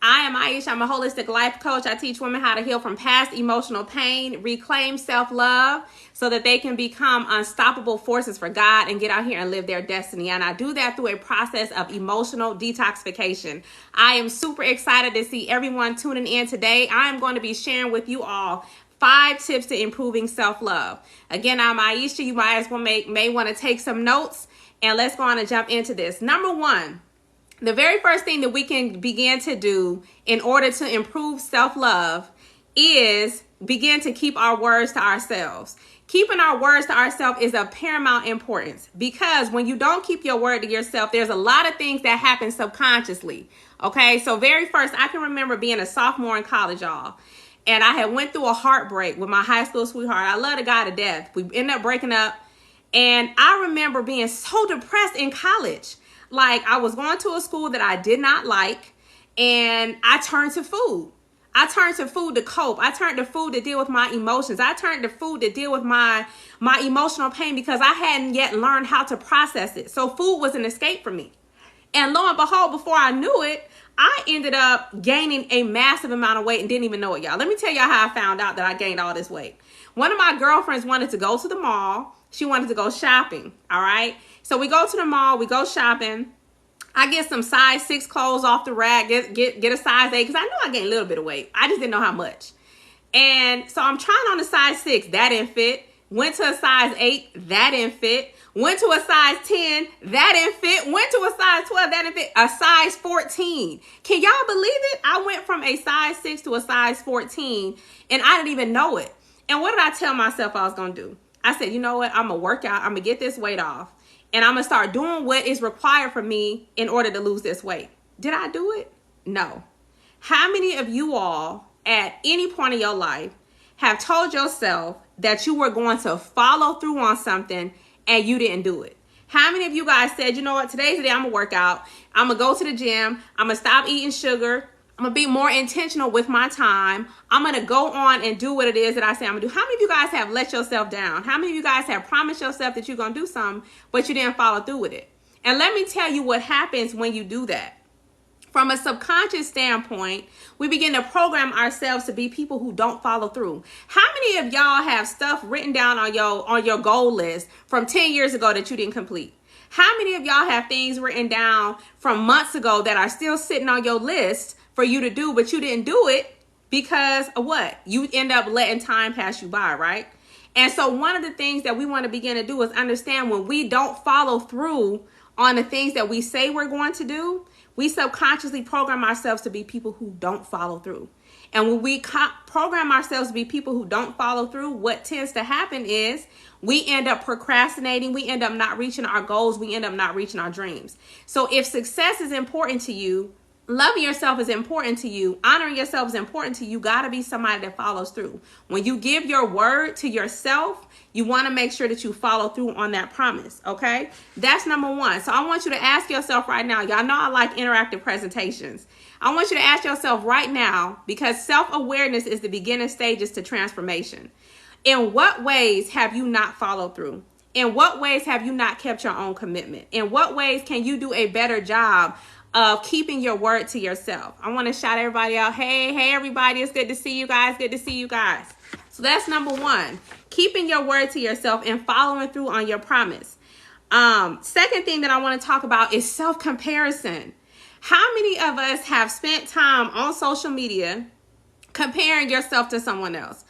I am Aisha. I'm a holistic life coach. I teach women how to heal from past emotional pain, reclaim self-love so that they can become unstoppable forces for God and get out here and live their destiny. And I do that through a process of emotional detoxification. I am super excited to see everyone tuning in today. I am going to be sharing with you all 5 tips to improving self-love. Again, I'm Aisha. You might as well may want to take some notes, and let's go on and jump into this. Number 1, the very first thing that we can begin to do in order to improve self-love is begin to keep our words to ourselves. Keeping our words to ourselves is of paramount importance, because when you don't keep your word to yourself, there's a lot of things that happen subconsciously. Okay, so very first, I can remember being a sophomore in college, y'all. And I had went through a heartbreak with my high school sweetheart. I love the guy to death. We ended up breaking up. And I remember being so depressed in college. Like, I was going to a school that I did not like. And I turned to food. I turned to food to cope. I turned to food to deal with my emotions. I turned to food to deal with my emotional pain, because I hadn't yet learned how to process it. So food was an escape for me. And lo and behold, before I knew it, I ended up gaining a massive amount of weight and didn't even know it, y'all. Let me tell y'all how I found out that I gained all this weight. One of my girlfriends wanted to go to the mall. She wanted to go shopping, all right? So we go to the mall, we go shopping. I get some size 6 clothes off the rack, get a size 8, because I knew I gained a little bit of weight. I just didn't know how much. And so I'm trying on a size 6, that didn't fit. Went to a size 8, that didn't fit. Went to a size 10, that didn't fit. Went to a size 12, that didn't fit. A size 14. Can y'all believe it? I went from a size 6 to a size 14, and I didn't even know it. And what did I tell myself I was going to do? I said, you know what? I'm going to work out. I'm going to get this weight off. And I'm going to start doing what is required for me in order to lose this weight. Did I do it? No. How many of you all at any point in your life have told yourself that you were going to follow through on something and you didn't do it? How many of you guys said, you know what, today's the day I'm going to work out. I'm going to go to the gym. I'm going to stop eating sugar. I'm going to be more intentional with my time. I'm going to go on and do what it is that I say I'm going to do. How many of you guys have let yourself down? How many of you guys have promised yourself that you're going to do something, but you didn't follow through with it? And let me tell you what happens when you do that. From a subconscious standpoint, we begin to program ourselves to be people who don't follow through. How many of y'all have stuff written down on your goal list from 10 years ago that you didn't complete? How many of y'all have things written down from months ago that are still sitting on your list for you to do, but you didn't do it because of what? You end up letting time pass you by, right? And so one of the things that we want to begin to do is understand when we don't follow through on the things that we say we're going to do, we subconsciously program ourselves to be people who don't follow through. And when we program ourselves to be people who don't follow through, what tends to happen is we end up procrastinating. We end up not reaching our goals. We end up not reaching our dreams. So if success is important to you, loving yourself is important to you, honoring yourself is important to you, got to be somebody that follows through. When you give your word to yourself, you want to make sure that you follow through on that promise, okay? That's number 1. So I want you to ask yourself right now, y'all know I like interactive presentations. I want you to ask yourself right now, because self-awareness is the beginning stages to transformation. In what ways have you not followed through? In what ways have you not kept your own commitment? In what ways can you do a better job of keeping your word to yourself? I want to shout everybody out. Hey, everybody. It's good to see you guys. Good to see you guys. So that's number 1, keeping your word to yourself and following through on your promise. Second thing that I want to talk about is self-comparison. How many of us have spent time on social media comparing yourself to someone else?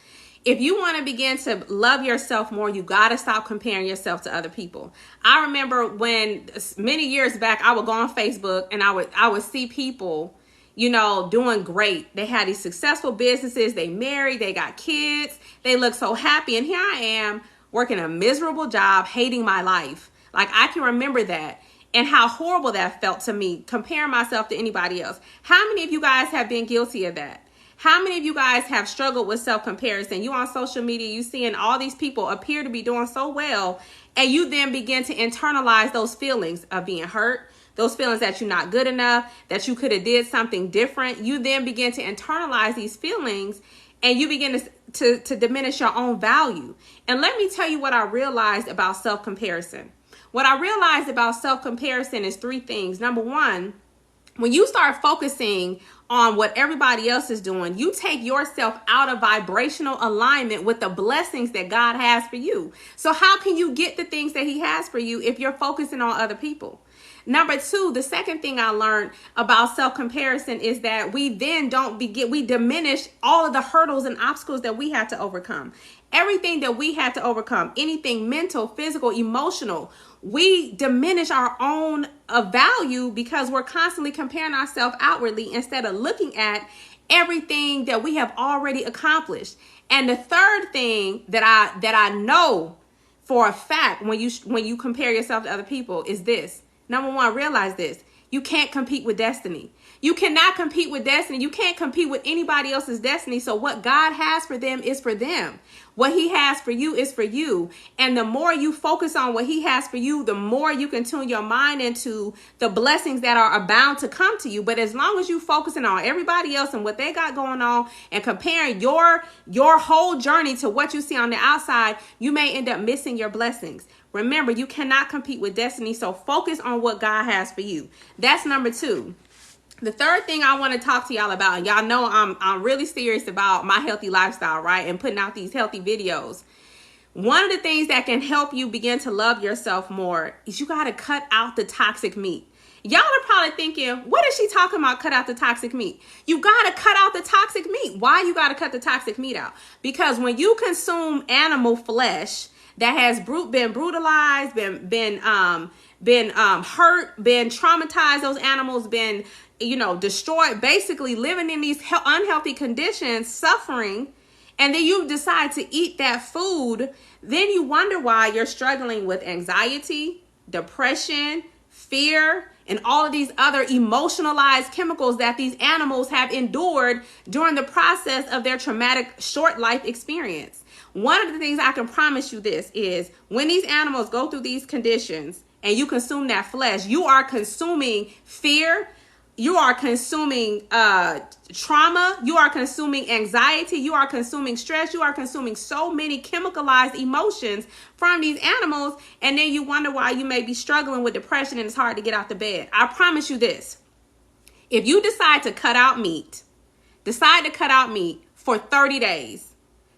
If you want to begin to love yourself more, you got to stop comparing yourself to other people. I remember when many years back, I would go on Facebook and I would see people, you know, doing great. They had these successful businesses. They married. They got kids. They look so happy. And here I am working a miserable job, hating my life. Like, I can remember that and how horrible that felt to me, comparing myself to anybody else. How many of you guys have been guilty of that? How many of you guys have struggled with self-comparison? You on social media, you seeing all these people appear to be doing so well, and you then begin to internalize those feelings of being hurt, those feelings that you're not good enough, that you could have did something different. You then begin to internalize these feelings, and you begin to diminish your own value. And let me tell you what I realized about self-comparison. What I realized about self-comparison is 3 things. Number 1, when you start focusing on what everybody else is doing, you take yourself out of vibrational alignment with the blessings that God has for you. So how can you get the things that he has for you if you're focusing on other people? Number two, the second thing I learned about self-comparison is that we then we diminish all of the hurdles and obstacles that we had to overcome. Everything that we had to overcome, anything mental, physical, emotional, we diminish our own value because we're constantly comparing ourselves outwardly instead of looking at everything that we have already accomplished. And the third thing that I know for a fact when you compare yourself to other people is this. Number one, realize this. You can't compete with destiny. You cannot compete with destiny. You can't compete with anybody else's destiny. So what God has for them is for them. What he has for you is for you. And the more you focus on what he has for you, the more you can tune your mind into the blessings that are bound to come to you. But as long as you focusing on everybody else and what they got going on and comparing your whole journey to what you see on the outside, you may end up missing your blessings. Remember, you cannot compete with destiny, so focus on what God has for you. That's number two. The third thing I want to talk to y'all about, and y'all know I'm really serious about my healthy lifestyle, right? And putting out these healthy videos. One of the things that can help you begin to love yourself more is you got to cut out the toxic meat. Y'all are probably thinking, what is she talking about, cut out the toxic meat? You got to cut out the toxic meat. Why you got to cut the toxic meat out? Because when you consume animal flesh that has been brutalized, been hurt, been traumatized, those animals been, destroyed, basically living in these unhealthy conditions, suffering, and then you decide to eat that food, then you wonder why you're struggling with anxiety, depression, fear, and all of these other emotionalized chemicals that these animals have endured during the process of their traumatic short life experience. One of the things I can promise you this is when these animals go through these conditions and you consume that flesh, you are consuming fear, you are consuming trauma, you are consuming anxiety, you are consuming stress, you are consuming so many chemicalized emotions from these animals, and then you wonder why you may be struggling with depression and it's hard to get out the bed. I promise you this. If you decide to cut out meat for 30 days,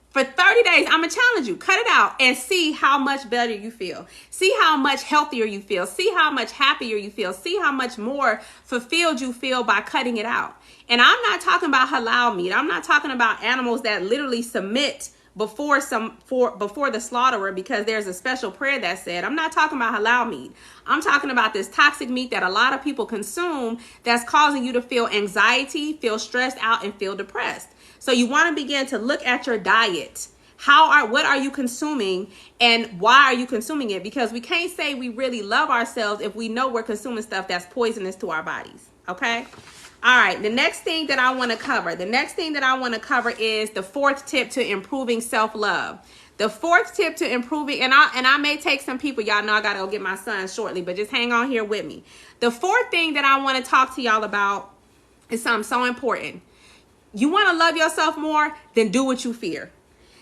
for 30 days, I'm going to challenge you. Cut it out and see how much better you feel. See how much healthier you feel. See how much happier you feel. See how much more fulfilled you feel by cutting it out. And I'm not talking about halal meat. I'm not talking about animals that literally submit before the slaughterer because there's a special prayer that said. I'm not talking about halal meat. I'm talking about this toxic meat that a lot of people consume that's causing you to feel anxiety, feel stressed out, and feel depressed. So you want to begin to look at your diet. What are you consuming and why are you consuming it? Because we can't say we really love ourselves if we know we're consuming stuff that's poisonous to our bodies. Okay? All right. The next thing that I want to cover is the fourth tip to improving self-love. The fourth tip to improving, and I may take some people, y'all know I got to go get my son shortly, but just hang on here with me. The fourth thing that I want to talk to y'all about is something so important. You want to love yourself more? Then do what you fear.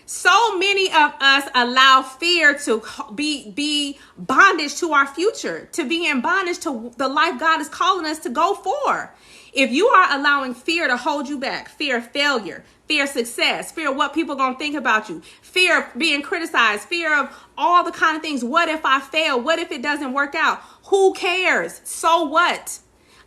So many of us allow fear to be bondage to our future, to be in bondage to the life God is calling us to go for. If you are allowing fear to hold you back, fear of failure, fear of success, fear of what people are going to think about you, fear of being criticized, fear of all the kind of things. What if I fail? What if it doesn't work out? Who cares? So what?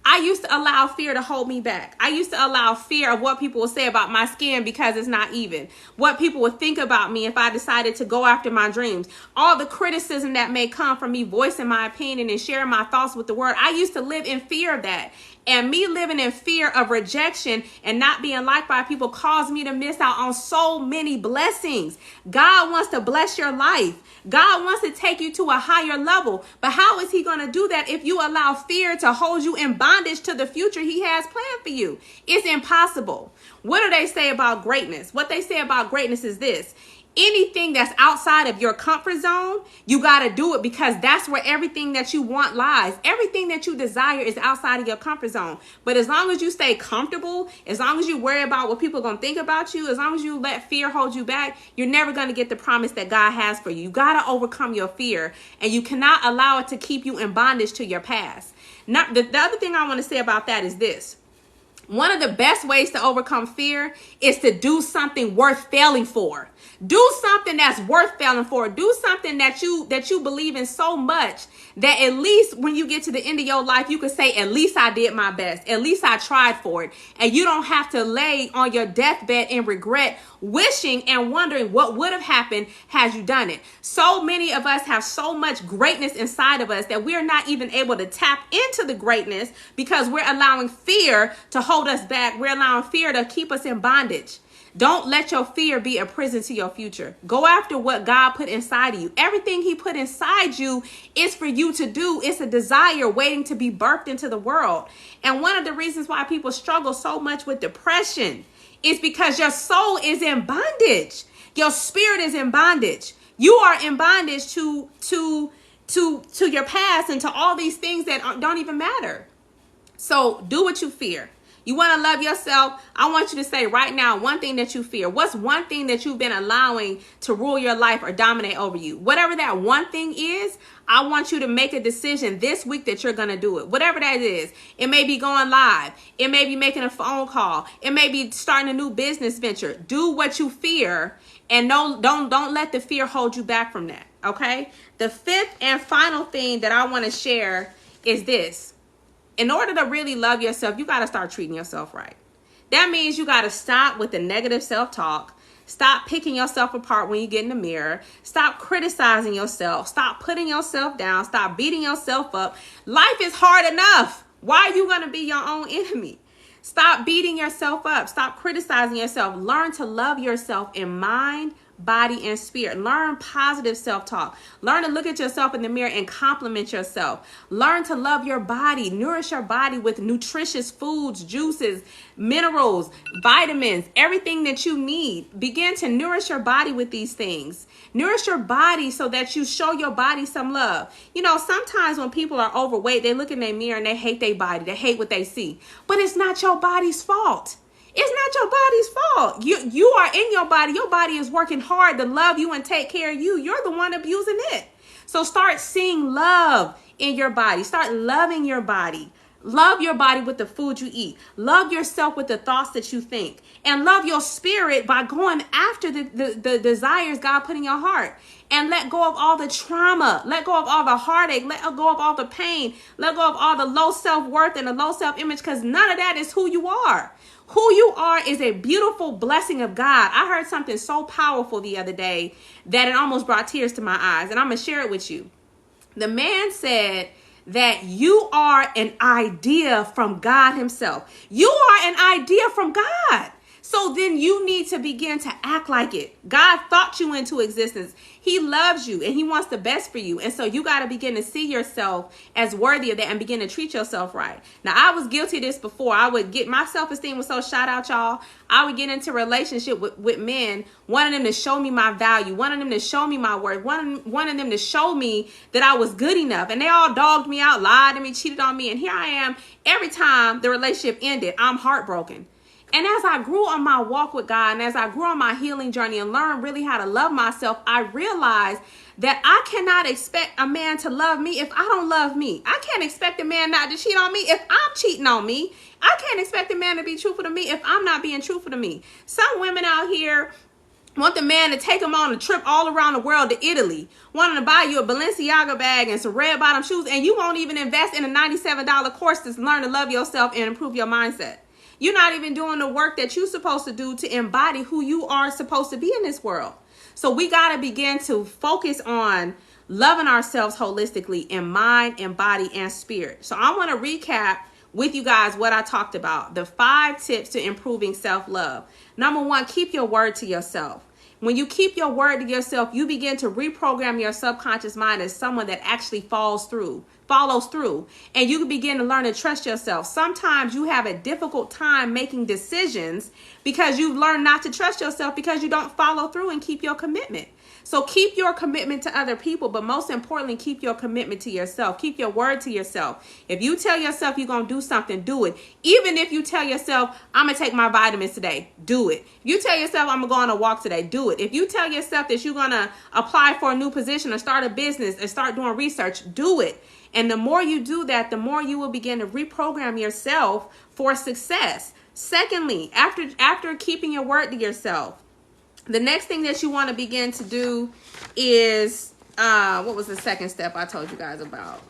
I used to allow fear to hold me back. I used to allow fear of what people will say about my skin because it's not even. What people would think about me if I decided to go after my dreams. All the criticism that may come from me voicing my opinion and sharing my thoughts with the world. I used to live in fear of that. And me living in fear of rejection and not being liked by people caused me to miss out on so many blessings. God wants to bless your life. God wants to take you to a higher level. But how is he going to do that if you allow fear to hold you in bondage to the future he has planned for you? It's impossible. What do they say about greatness? What they say about greatness is this. Anything that's outside of your comfort zone, you got to do it because that's where everything that you want lies. Everything that you desire is outside of your comfort zone. But as long as you stay comfortable, as long as you worry about what people are going to think about you, as long as you let fear hold you back, you're never going to get the promise that God has for you. You got to overcome your fear, and you cannot allow it to keep you in bondage to your past. The other thing I want to say about that is this. One of the best ways to overcome fear is to do something worth failing for. Do something that's worth failing for. Do something that you believe in so much that at least when you get to the end of your life, you can say, at least I did my best. At least I tried for it. And you don't have to lay on your deathbed in regret, wishing and wondering what would have happened had you done it. So many of us have so much greatness inside of us that we're not even able to tap into the greatness because we're allowing fear to hold us back. We're allowing fear to keep us in bondage. Don't let your fear be a prison to your future. Go after what God put inside of you. Everything he put inside you is for you to do. It's a desire waiting to be birthed into the world. And one of the reasons why people struggle so much with depression is because your soul is in bondage. Your spirit is in bondage. You are in bondage to your past and to all these things that don't even matter. So do what you fear. You want to love yourself? I want you to say right now one thing that you fear. What's one thing that you've been allowing to rule your life or dominate over you? Whatever that one thing is, I want you to make a decision this week that you're going to do it. Whatever that is. It may be going live. It may be making a phone call. It may be starting a new business venture. Do what you fear, and don't let the fear hold you back from that. Okay? The fifth and final thing that I want to share is this. In order to really love yourself, you got to start treating yourself right. That means you got to stop with the negative self-talk. Stop picking yourself apart when you get in the mirror. Stop criticizing yourself. Stop putting yourself down. Stop beating yourself up. Life is hard enough. Why are you going to be your own enemy? Stop beating yourself up. Stop criticizing yourself. Learn to love yourself in mind, body, and spirit. Learn positive self-talk. Learn to look at yourself in the mirror and compliment yourself. Learn to love your body. Nourish your body with nutritious foods, juices, minerals, vitamins, everything that you need. Begin to nourish your body with these things. Nourish your body so that you show your body some love. You know, sometimes when people are overweight, they look in their mirror and they hate their body. They hate what they see. But it's not your body's fault. It's not your body's fault. You are in your body. Your body is working hard to love you and take care of you. You're the one abusing it. So start seeing love in your body. Start loving your body. Love your body with the food you eat. Love yourself with the thoughts that you think. And love your spirit by going after the desires God put in your heart. And let go of all the trauma. Let go of all the heartache. Let go of all the pain. Let go of all the low self-worth and the low self-image, because none of that is who you are. Who you are is a beautiful blessing of God. I heard something so powerful the other day that it almost brought tears to my eyes. And I'm going to share it with you. The man said that you are an idea from God himself. You are an idea from God. So then you need to begin to act like it. God thought you into existence. He loves you and he wants the best for you. And so you got to begin to see yourself as worthy of that and begin to treat yourself right. Now, I was guilty of this before. I would get, my self-esteem was so shot out, y'all. I would get into a relationship with men, wanting them to show me my value, wanting them to show me my worth, wanting them to show me that I was good enough. And they all dogged me out, lied to me, cheated on me. And here I am. Every time the relationship ended, I'm heartbroken. And as I grew on my walk with God and as I grew on my healing journey and learned really how to love myself, I realized that I cannot expect a man to love me if I don't love me. I can't expect a man not to cheat on me if I'm cheating on me. I can't expect a man to be truthful to me if I'm not being truthful to me. Some women out here want the man to take them on a trip all around the world to Italy, wanting to buy you a Balenciaga bag and some red bottom shoes, and you won't even invest in a $97 course to learn to love yourself and improve your mindset. You're not even doing the work that you're supposed to do to embody who you are supposed to be in this world. So we got to begin to focus on loving ourselves holistically in mind, in body, and spirit. So I want to recap with you guys what I talked about, the 5 tips to improving self-love. Number 1, keep your word to yourself. When you keep your word to yourself, you begin to reprogram your subconscious mind as someone that actually follows through, and you can begin to learn to trust yourself. Sometimes you have a difficult time making decisions because you've learned not to trust yourself because you don't follow through and keep your commitment. So keep your commitment to other people, but most importantly, keep your commitment to yourself. Keep your word to yourself. If you tell yourself you're going to do something, do it. Even if you tell yourself, I'm going to take my vitamins today, do it. If you tell yourself, I'm going to go on a walk today, do it. If you tell yourself that you're going to apply for a new position or start a business and start doing research, do it. And the more you do that, the more you will begin to reprogram yourself for success. Secondly, after keeping your word to yourself, the next thing that you want to begin to do is, what was the second step I told you guys about?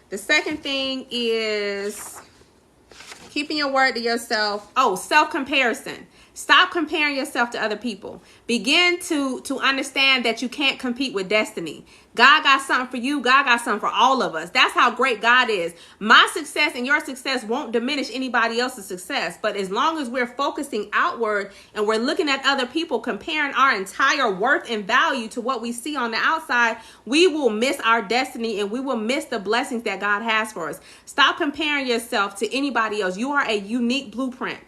The second thing is keeping your word to yourself. Oh, self-comparison. Stop comparing yourself to other people. Begin to understand that you can't compete with destiny. God got something for you. God got something for all of us. That's how great God is. My success and your success won't diminish anybody else's success. But as long as we're focusing outward and we're looking at other people, comparing our entire worth and value to what we see on the outside, we will miss our destiny and we will miss the blessings that God has for us. Stop comparing yourself to anybody else. You are a unique blueprint.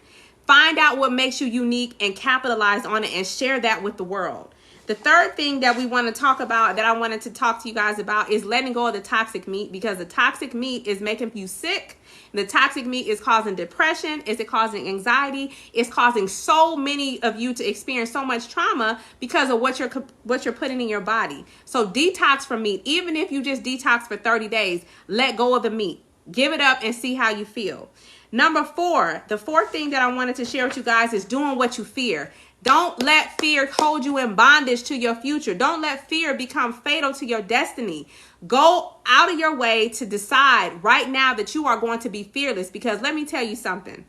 Find out what makes you unique and capitalize on it and share that with the world. The third thing that we want to talk about, that I wanted to talk to you guys about, is letting go of the toxic meat, because the toxic meat is making you sick. The toxic meat is causing depression. Is it causing anxiety? It's causing so many of you to experience so much trauma because of what you're putting in your body. So detox from meat. Even if you just detox for 30 days, let go of the meat. Give it up and see how you feel. Number 4, the fourth thing that I wanted to share with you guys is doing what you fear. Don't let fear hold you in bondage to your future. Don't let fear become fatal to your destiny. Go out of your way to decide right now that you are going to be fearless, because let me tell you something.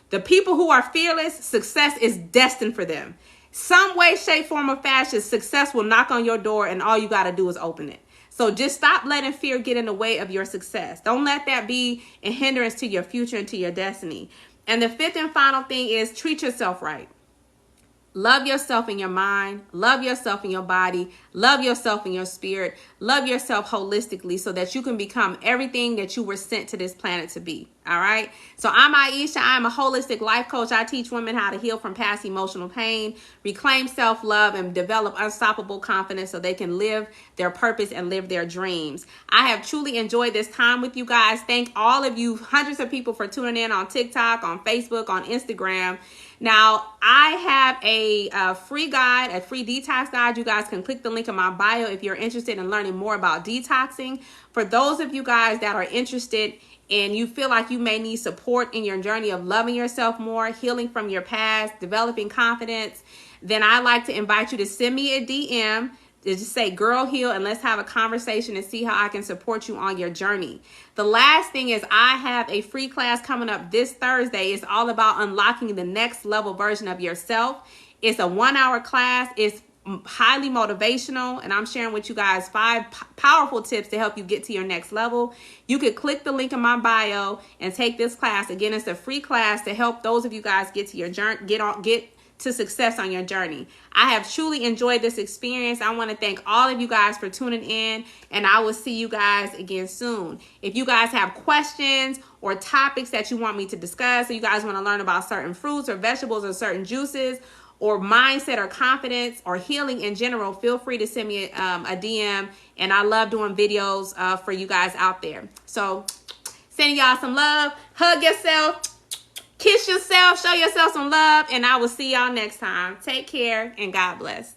The people who are fearless, success is destined for them. Some way, shape, form, or fashion, success will knock on your door and all you got to do is open it. So just stop letting fear get in the way of your success. Don't let that be a hindrance to your future and to your destiny. And the fifth and final thing is treat yourself right. Love yourself in your mind. Love yourself in your body. Love yourself in your spirit. Love yourself holistically so that you can become everything that you were sent to this planet to be. All right. So I'm Aisha. I'm a holistic life coach. I teach women how to heal from past emotional pain, reclaim self-love, and develop unstoppable confidence so they can live their purpose and live their dreams. I have truly enjoyed this time with you guys. Thank all of you, hundreds of people, for tuning in on TikTok, on Facebook, on Instagram. Now, I have a free guide, a free detox guide. You guys can click the link in my bio if you're interested in learning more about detoxing. For those of you guys that are interested and you feel like you may need support in your journey of loving yourself more, healing from your past, developing confidence, then I'd like to invite you to send me a DM. Just say Girl Heal, and let's have a conversation and see how I can support you on your journey. The last thing is I have a free class coming up this Thursday. It's all about unlocking the next level version of yourself. It's a 1-hour class. It's highly motivational, and I'm sharing with you guys 5 powerful tips to help you get to your next level. You could click the link in my bio and take this class. Again, it's a free class to help those of you guys get to your journey, get to success on your journey. I have truly enjoyed this experience. I want to thank all of you guys for tuning in, and I will see you guys again soon. If you guys have questions or topics that you want me to discuss, or you guys want to learn about certain fruits or vegetables or certain juices, or mindset or confidence or healing in general, feel free to send me a DM, and I love doing videos for you guys out there. So sending y'all some love. Hug yourself. Kiss yourself, show yourself some love, and I will see y'all next time. Take care, and God bless.